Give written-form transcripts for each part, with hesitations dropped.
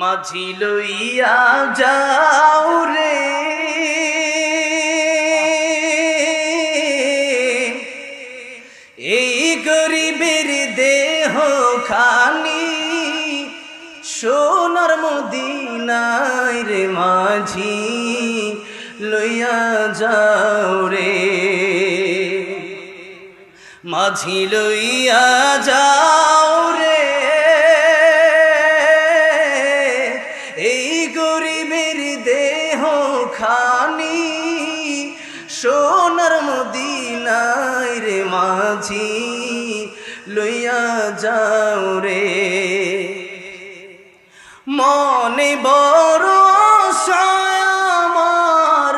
মাঝি লইয়া যাও রে এই গরিবের দেহ খানি সোনার মদিনায় রে মাঝি লইয়া যাও রে মাঝি লইয়া যাও রে এই গরিবের দেহ খানি সোনার মদিনায় রে মাঝি লইয়া যাও রে মনে বড় আমার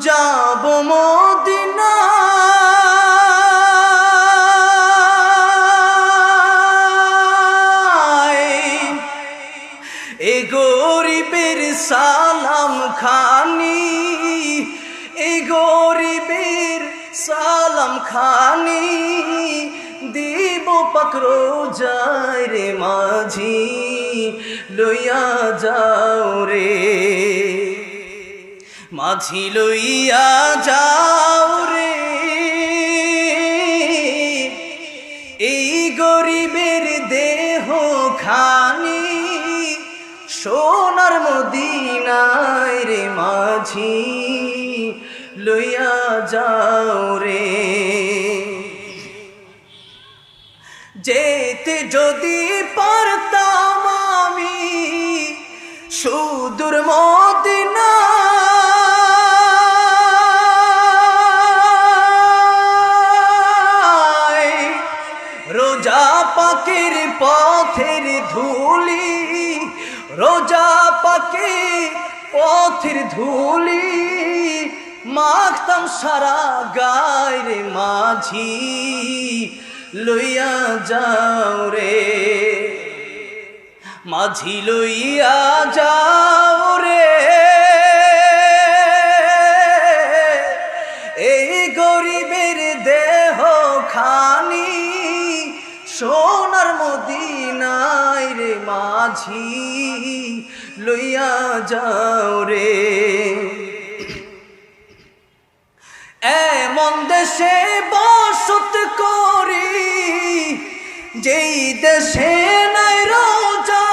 যাব মদিনা এ গরিবের সালাম খানি এ গরিবের সালাম খানি দিব পাকড়ো যায় রে মাঝি লইয়া যাও রে মাঝি লইয়া যাও রে এই গরিবের দেহ খানি সোনার মদিনায় রে মাঝি লইয়া যাও রে যেতে যদি পারতাম আমি সুদূর মদিনা রোজা পাকের পথের ধুলি রোজা পাকে পথের ধুলি মাখতাম সারা গায় রে মাঝি লইয়া যাও রে মাঝি লইয়া যাও রে এই গরিবের দেহ খানি সোনার মদিনায় রে মাঝি লইয়া যাও রে এমন দেশে বসত করি যেই দেশে নাই রোজা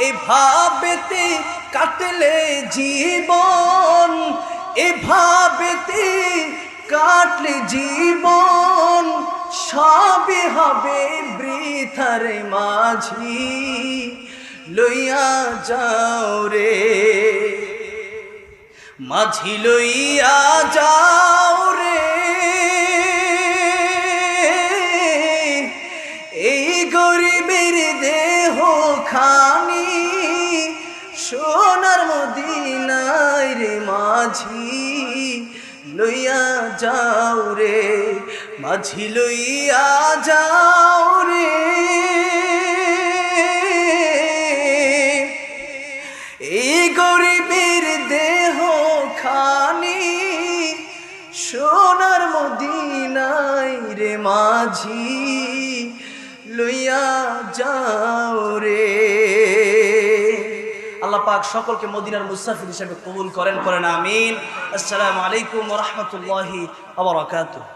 এভাবেতে কাটলে জীবন এভাবেতে কাটলে জীবন সবই হবে বৃথার মাঝি লইয়া যাও রে মাঝি লইয়া যাও রে এই গরিবের দেহ খানি সোনার মদিনায় রে মাঝি লইয়া যাও রে মাঝি লইয়া যাও রে এই গরিবের দেহ খানি সোনার মদিনায় রে মাঝি লইয়া যাও রে আল্লাহ পাক সকলকে মদিনার মুসাফির হিসেবে কবুল করেন আমিন। আসসালামু আলাইকুম ওয়া রাহমাতুল্লাহি ওয়া বারাকাতুহু।